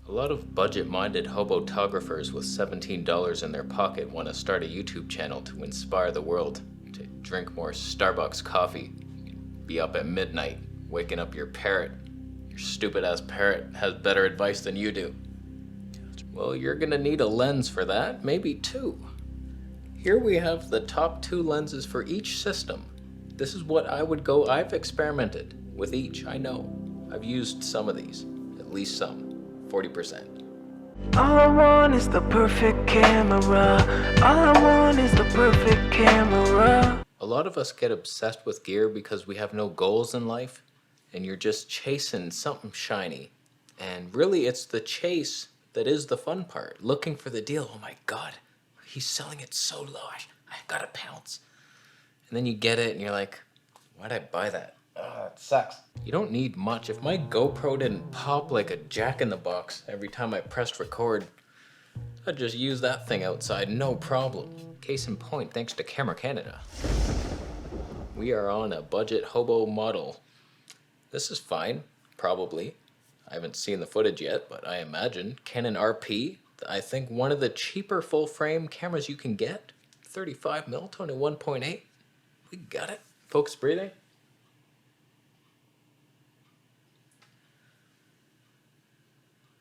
A lot of budget-minded hobotographers with $17 in their pocket want to start a YouTube channel to inspire the world, to drink more Starbucks coffee, be up at midnight, waking up your parrot. Your stupid-ass parrot has better advice than you do. Well, you're gonna need a lens for that, maybe two. Here we have the top 2 lenses for each system. This is what I would go. I've experimented with each, I know. I've used some of these, at least some. 40%. All I want is the perfect camera. All I want is the perfect camera. A lot of us get obsessed with gear because we have no goals in life and you're just chasing something shiny. And really it's the chase that is the fun part. Looking for the deal. Oh my God, he's selling it so low. I gotta pounce. And then you get it and you're like, why'd I buy that? Oh, it sucks. You don't need much. If my GoPro didn't pop like a jack-in-the-box every time I pressed record, I'd just use that thing outside, no problem. Case in point, thanks to Camera Canada. We are on a budget hobo model. This is fine, probably. I haven't seen the footage yet, but I imagine. Canon RP, I think one of the cheaper full-frame cameras you can get. 35mm, 21.8. We got it. Focus breathing.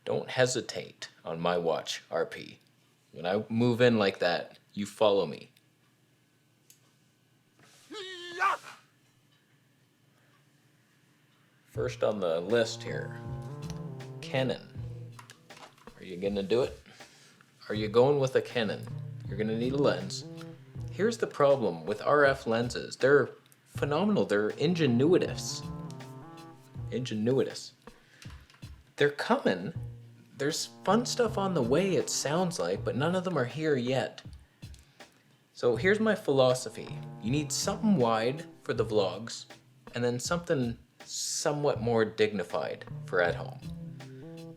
Don't hesitate on my watch, RP. When I move in like that, you follow me. First on the list here, Canon. Are you gonna do it? Are you going with a Canon? You're gonna need a lens. Here's the problem with RF lenses. They're phenomenal, they're ingenuitous. They're coming. There's fun stuff on the way, it sounds like, but none of them are here yet. So here's my philosophy. You need something wide for the vlogs, and then something somewhat more dignified for at home.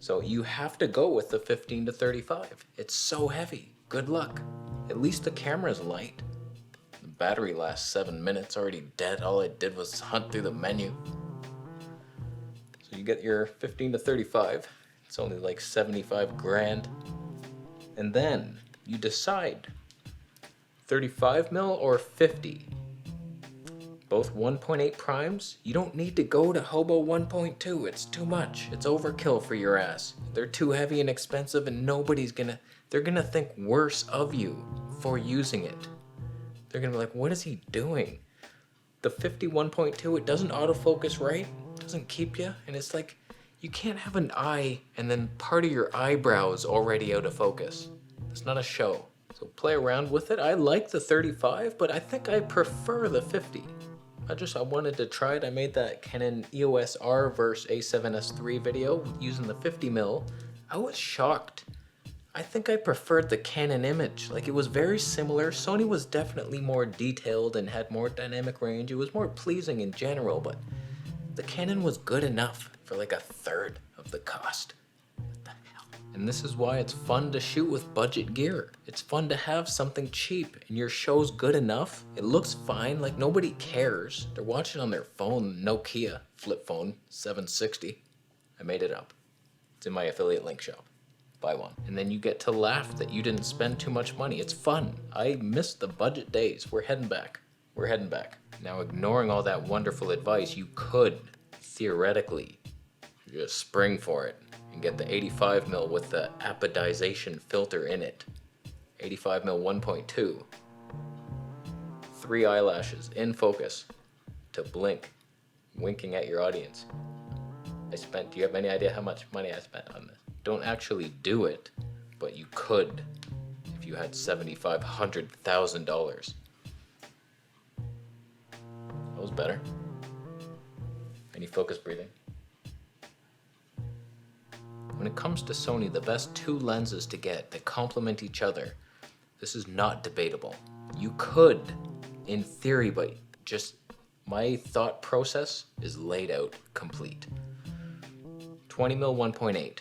So you have to go with the 15 to 35. It's so heavy. Good luck. At least the camera's light. The battery lasts 7 minutes, already dead. All I did was hunt through the menu. So you get your 15 to 35. It's only like 75 grand. And then you decide 35mm or 50. Both 1.8 primes. You don't need to go to Hobo 1.2. It's too much. It's overkill for your ass. They're too heavy and expensive and they're gonna think worse of you for using it. They're gonna be like, what is he doing? The 51.2, it doesn't autofocus right. It doesn't keep you. And it's like, you can't have an eye and then part of your eyebrows already out of focus. It's not a show. So play around with it. I like the 35, but I think I prefer the 50. I wanted to try it. I made that Canon EOS R versus A7S III video using the 50mm. I was shocked. I think I preferred the Canon image. Like, it was very similar. Sony was definitely more detailed and had more dynamic range. It was more pleasing in general, but the Canon was good enough for like a third of the cost. What the hell? And this is why it's fun to shoot with budget gear. It's fun to have something cheap and your show's good enough. It looks fine, like nobody cares. They're watching on their phone, Nokia flip phone 760. I made it up. It's in my affiliate link shop. Buy one. And then you get to laugh that you didn't spend too much money. It's fun. I miss the budget days. We're heading back. Now, ignoring all that wonderful advice, you could theoretically just spring for it and get the 85mm with the apodization filter in it. 85mm 1.2. 3 eyelashes in focus to blink, winking at your audience. Do you have any idea how much money I spent on this? Don't actually do it, but you could if you had $7,500, $100,000. That was better. Any focus breathing? When it comes to Sony, the best 2 lenses to get that complement each other, this is not debatable. You could, in theory, but just my thought process is laid out complete. 20mm 1.8.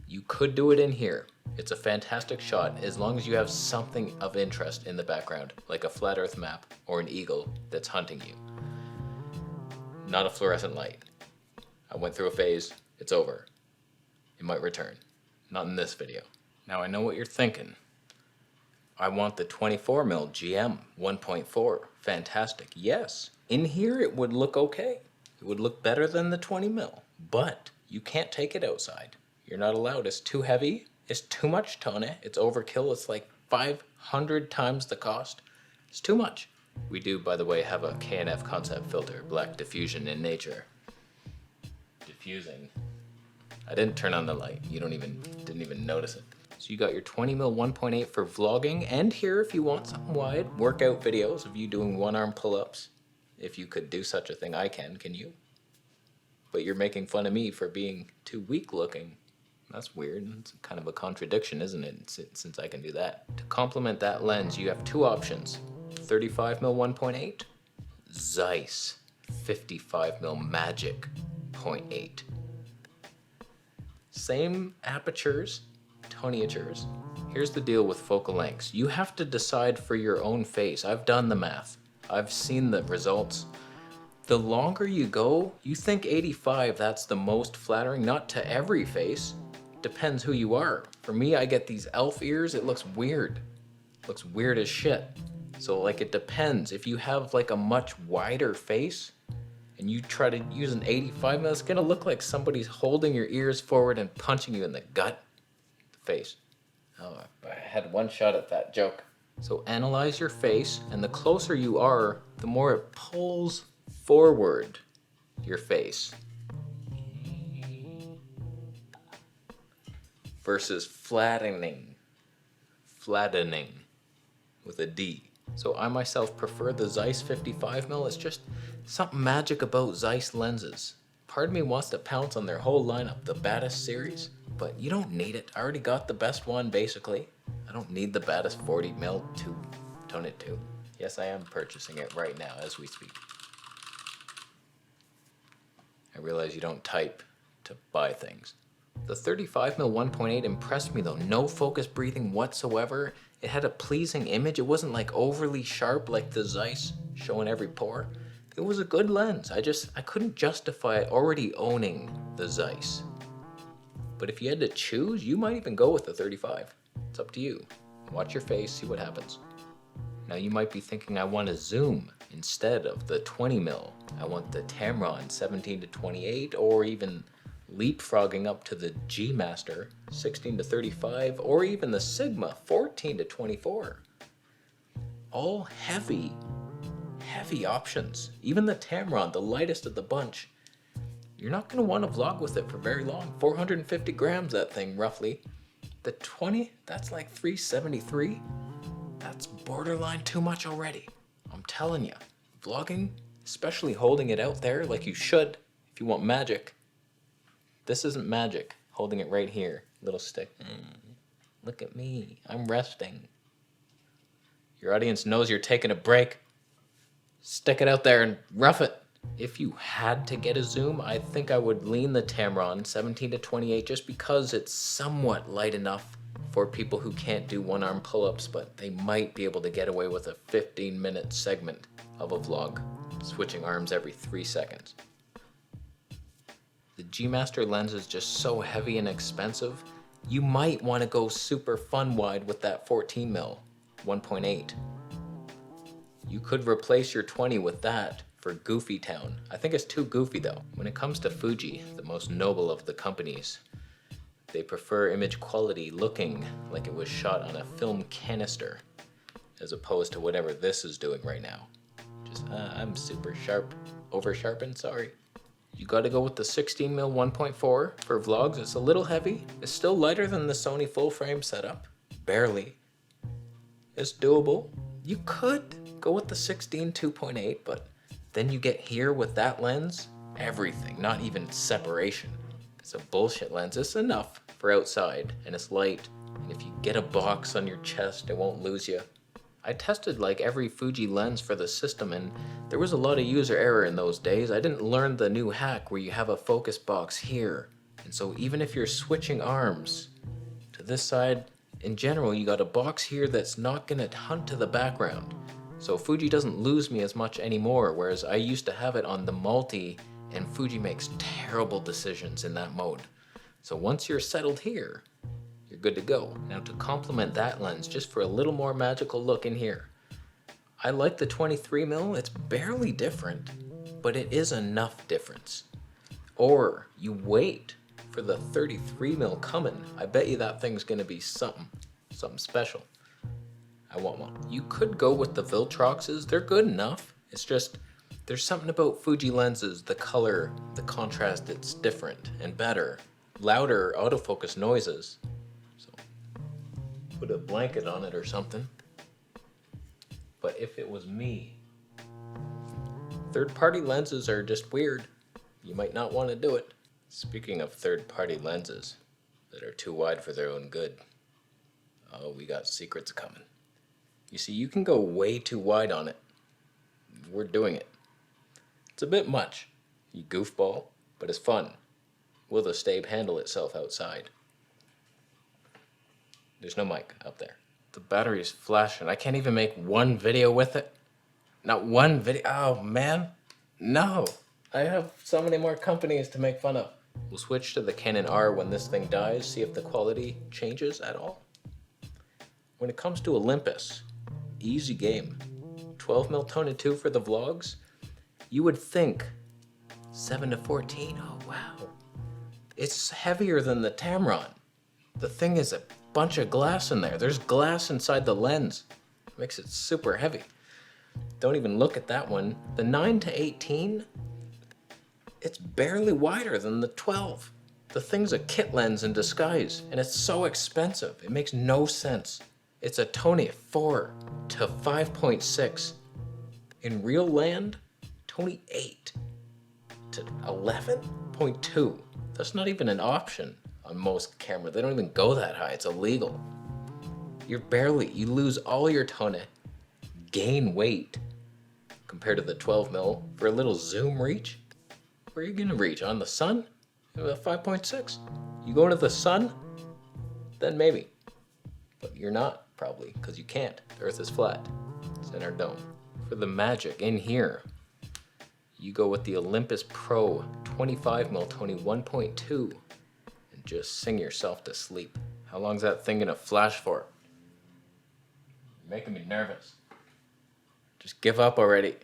You could do it in here. It's a fantastic shot as long as you have something of interest in the background, like a flat earth map or an eagle that's hunting you. Not a fluorescent light. I went through a phase, it's over. It might return. Not in this video. Now I know what you're thinking. I want the 24mm GM 1.4. Fantastic. Yes, in here it would look okay. It would look better than the 20mm, but you can't take it outside. You're not allowed. It's too heavy. It's too much toner. It's overkill. It's like 500 times the cost. It's too much. We do, by the way, have a K&F concept filter, black diffusion in nature. Diffusing. I didn't turn on the light. You didn't even notice it. So you got your 20mm 1.8 for vlogging, and here if you want something wide, workout videos of you doing one-arm pull-ups. If you could do such a thing, I can you? But you're making fun of me for being too weak looking. That's weird. It's kind of a contradiction, isn't it? Since I can do that. To complement that lens, you have two options. 35mm 1.8, Zeiss 55mm Magic 0.8. Same apertures, toniatures. Here's the deal with focal lengths. You have to decide for your own face. I've done the math. I've seen the results. The longer you go, you think 85, that's the most flattering, not to every face. Depends who you are. For me, I get these elf ears, it looks weird. It looks weird as shit. So like it depends. If you have like a much wider face and you try to use an 85, it's gonna look like somebody's holding your ears forward and punching you in the gut. The face. Oh, I had one shot at that joke. So analyze your face, and the closer you are, the more it pulls forward your face. Versus flattening with a D. So I myself prefer the Zeiss 55mm. It's just something magic about Zeiss lenses. Part of me wants to pounce on their whole lineup, the baddest series, but you don't need it. I already got the best one, basically. I don't need the baddest 40mm to tone it to. Yes, I am purchasing it right now as we speak. I realize you don't type to buy things. The 35mm 1.8 impressed me though. No focus breathing whatsoever. It had a pleasing image. It wasn't like overly sharp like the Zeiss, showing every pore. It was a good lens. I couldn't justify already owning the Zeiss. But if you had to choose, you might even go with the 35. It's up to you. Watch your face, see what happens. Now you might be thinking I want to zoom instead of the 20mm. I want the Tamron 17-28 or even leapfrogging up to the G Master 16-35 or even the Sigma 14-24. All heavy options. Even the Tamron, the lightest of the bunch. You're not going to want to vlog with it for very long. 450 grams, that thing, roughly. The 20, that's like 373. That's borderline too much already. I'm telling you, vlogging, especially holding it out there like you should if you want magic. This isn't magic, holding it right here, little stick. Look at me, I'm resting. Your audience knows you're taking a break. Stick it out there and rough it. If you had to get a zoom, I think I would lean the Tamron 17-28 just because it's somewhat light enough for people who can't do one-arm pull-ups, but they might be able to get away with a 15-minute segment of a vlog, switching arms every 3 seconds. The G Master lens is just so heavy and expensive, you might want to go super fun wide with that 14mm 1.8. You could replace your 20 with that for Goofy Town. I think it's too goofy though. When it comes to Fuji, the most noble of the companies, they prefer image quality looking like it was shot on a film canister, as opposed to whatever this is doing right now. Just, I'm super sharp, over sharpened, sorry. You gotta go with the 16mm 1.4 for vlogs. It's a little heavy. It's still lighter than the Sony full frame setup, barely. It's doable. You could go with the 16 2.8, but then you get here with that lens, everything, not even separation. It's a bullshit lens. It's enough for outside, and it's light. And if you get a box on your chest, it won't lose you. I tested like every Fuji lens for the system, and there was a lot of user error in those days. I didn't learn the new hack where you have a focus box here. And so even if you're switching arms to this side, in general, you got a box here that's not gonna hunt to the background. So Fuji doesn't lose me as much anymore, whereas I used to have it on the multi, and Fuji makes terrible decisions in that mode. So once you're settled here, you're good to go. Now to complement that lens, just for a little more magical look in here, I like the 23mm, it's barely different, but it is enough difference. Or you wait for the 33mm coming. I bet you that thing's gonna be something special. I want one. You could go with the Viltroxes, they're good enough. It's just, there's something about Fuji lenses, the color, the contrast, it's different and better. Louder autofocus noises. So put a blanket on it or something. But if it was me, third-party lenses are just weird. You might not want to do it. Speaking of third-party lenses that are too wide for their own good, oh, we got secrets coming. You see, you can go way too wide on it. We're doing it. It's a bit much, you goofball, but it's fun. Will the stave handle itself outside? There's no mic up there. The battery's flashing. I can't even make one video with it. Not one video. Oh, man. No. I have so many more companies to make fun of. We'll switch to the Canon R when this thing dies, see if the quality changes at all. When it comes to Olympus, easy game. 12mm Tone-2 for the vlogs. You would think 7-14. Oh, wow. It's heavier than the Tamron. The thing is a bunch of glass in there. There's glass inside the lens. It makes it super heavy. Don't even look at that one. The 9-18, it's barely wider than the 12. The thing's a kit lens in disguise, and it's so expensive. It makes no sense. It's a Tony 4 to 5.6. In real land, Tony 8 to 11.2. That's not even an option on most cameras. They don't even go that high. It's illegal. You lose all your Tony, gain weight compared to the 12mm for a little zoom reach. Where are you gonna reach? On the sun? 5.6. You go to the sun? Then maybe. But you're not, probably, because you can't. The Earth is flat. It's in our dome. For the magic in here, you go with the Olympus Pro 25mm Tony 1.2 and just sing yourself to sleep. How long's that thing gonna flash for? You're making me nervous. Just give up already.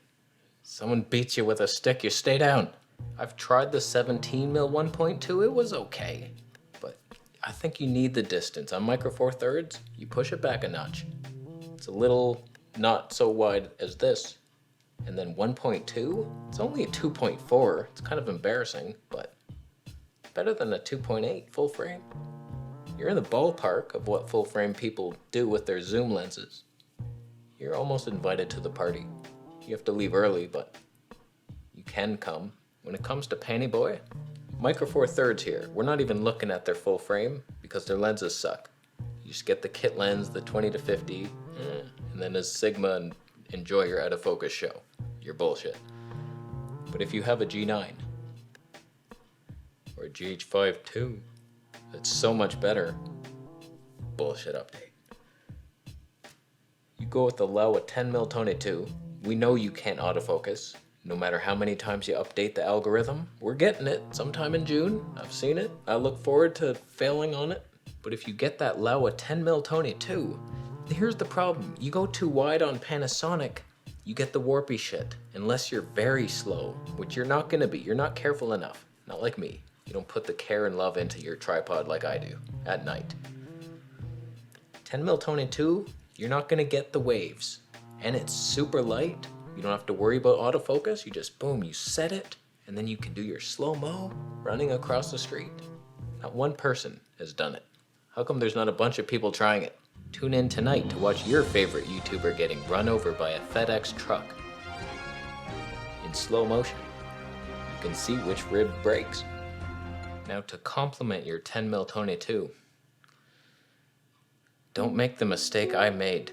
Someone beats you with a stick, you stay down. I've tried the 17mm 1.2, it was okay. But I think you need the distance. On Micro Four Thirds, you push it back a notch. It's a little not so wide as this. And then 1.2, it's only a 2.4. It's kind of embarrassing, but better than a 2.8 full frame. You're in the ballpark of what full frame people do with their zoom lenses. You're almost invited to the party. You have to leave early, but you can come. When it comes to Panty Boy, Micro Four Thirds here. We're not even looking at their full frame because their lenses suck. You just get the kit lens, the 20-50, and then a Sigma and enjoy your out of focus show. You're bullshit. But if you have a G9 or a GH5 II, that's so much better. Bullshit update. You go with the Laowa 10mm Tone-2. We know you can't autofocus. No matter how many times you update the algorithm, we're getting it sometime in June. I've seen it. I look forward to failing on it. But if you get that Laowa 10mm Tone-2, here's the problem. You go too wide on Panasonic, you get the warpy shit. Unless you're very slow, which you're not gonna be. You're not careful enough. Not like me. You don't put the care and love into your tripod like I do at night. 10mm Tone-2, you're not gonna get the waves. And it's super light. You don't have to worry about autofocus. You just, boom, you set it, and then you can do your slow-mo running across the street. Not one person has done it. How come there's not a bunch of people trying it? Tune in tonight to watch your favorite YouTuber getting run over by a FedEx truck. In slow motion. You can see which rib breaks. Now to complement your 10mm Tone-2, don't make the mistake I made.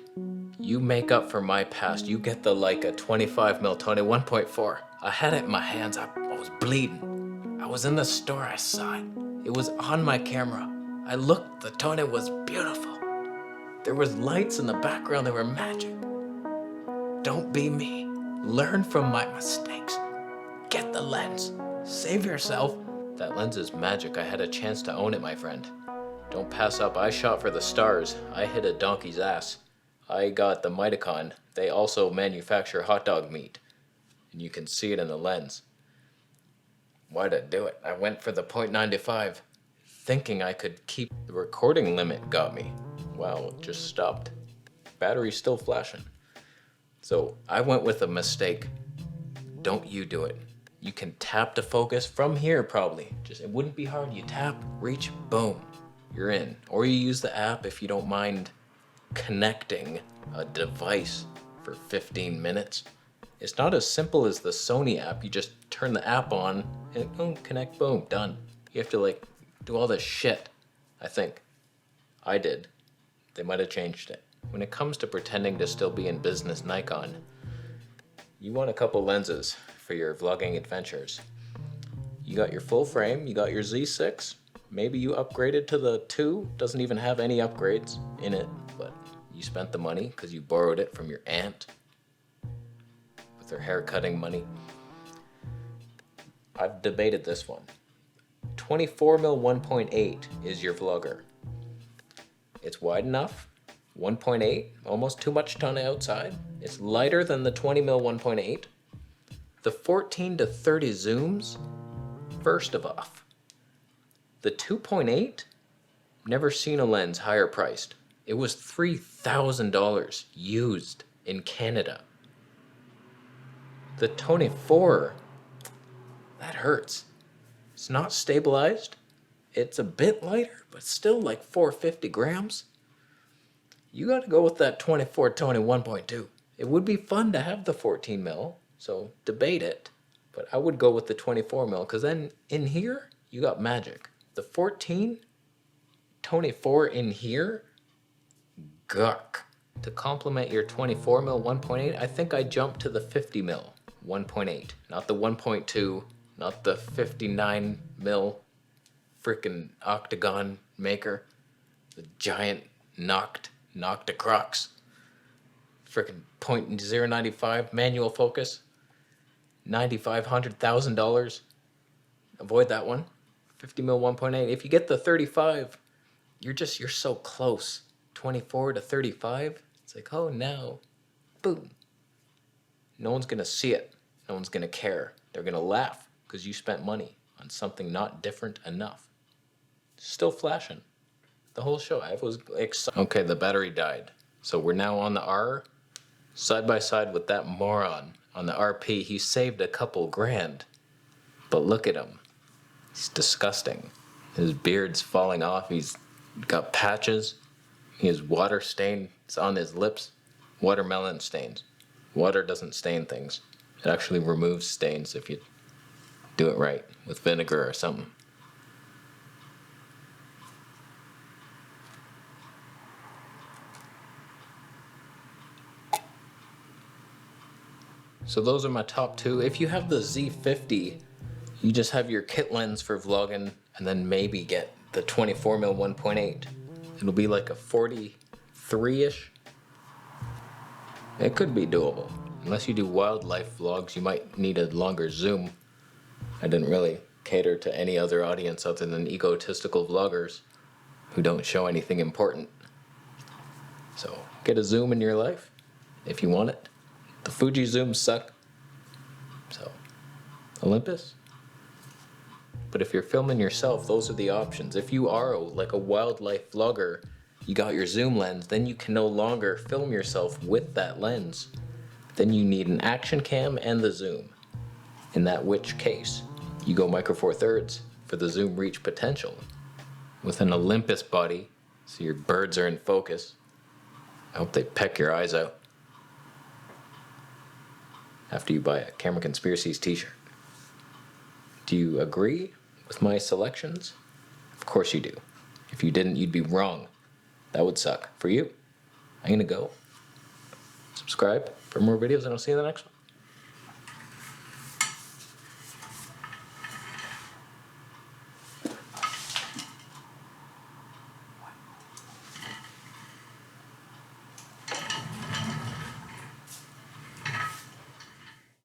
You make up for my past. You get the Leica 25mm Tony 1.4. I had it in my hands. I was bleeding. I was in the store. I saw it. It was on my camera. I looked. The Tony was beautiful. There was lights in the background. They were magic. Don't be me. Learn from my mistakes. Get the lens. Save yourself. That lens is magic. I had a chance to own it, my friend. Don't pass up. I shot for the stars. I hit a donkey's ass. I got the Nikon. They also manufacture hot dog meat, and you can see it in the lens. Why'd I do it? I went for the .95, thinking I could keep the recording limit. Got me. Wow, it just stopped. Battery's still flashing. So I went with a mistake. Don't you do it. You can tap to focus from here probably. It wouldn't be hard. You tap, reach, boom, you're in. Or you use the app if you don't mind connecting a device for 15 minutes. It's not as simple as the Sony app. You just turn the app on and boom, connect, boom, done. You have to do all this shit, I think. I did. They might have changed it. When it comes to pretending to still be in business Nikon, you want a couple lenses for your vlogging adventures. You got your full frame, you got your Z6, maybe you upgraded to the 2, doesn't even have any upgrades in it, but you spent the money because you borrowed it from your aunt with her hair cutting money. I've debated this one. 24mm 1.8 is your vlogger. It's wide enough, 1.8, almost too much ton outside. It's lighter than the 20mm 1.8. The 14 to 30 zooms, first of all. The 2.8, never seen a lens higher priced. It was $3,000 used in Canada. The 24, that hurts. It's not stabilized. It's a bit lighter, but still like 450 grams. You gotta go with that 24 Tony 1.2. It would be fun to have the 14mm, so debate it. But I would go with the 24mm, because then in here, you got magic. The 14, Tony 4 in here, gawk. To complement your 24mm 1.8, I think I jumped to the 50mm 1.8. Not the 1.2, not the 59mm freaking octagon maker. The giant Nocticrocs. Freaking .095 manual focus. $9,500,000. Avoid that one. 50mm 1.8. If you get the 35, you're so close. 24 to 35. It's like, oh no. Boom. No one's gonna see it. No one's gonna care. They're gonna laugh because you spent money on something not different enough. Still flashing. The whole show. I was excited. Okay, the battery died. So we're now on the R. Side by side with that moron on the RP. He saved a couple grand. But look at him. He's disgusting. His beard's falling off. He's got patches. He has water stains on his lips. Watermelon stains. Water doesn't stain things. It actually removes stains if you do it right with vinegar or something. So those are my top two. If you have the Z50, you just have your kit lens for vlogging and then maybe get the 24mm 1.8. It'll be like a 43-ish. It could be doable. Unless you do wildlife vlogs, you might need a longer zoom. I didn't really cater to any other audience other than egotistical vloggers who don't show anything important. So get a zoom in your life if you want it. The Fuji zooms suck. So, Olympus. But if you're filming yourself, those are the options. If you are like a wildlife vlogger, you got your zoom lens, then you can no longer film yourself with that lens. Then you need an action cam and the zoom. In that which case, you go micro four thirds for the zoom reach potential. With an Olympus body, so your birds are in focus. I hope they peck your eyes out after you buy a Camera Conspiracies t-shirt. Do you agree with my selections? Of course you do. If you didn't, you'd be wrong. That would suck for you. I'm gonna go. Subscribe for more videos and I'll see you in the next one.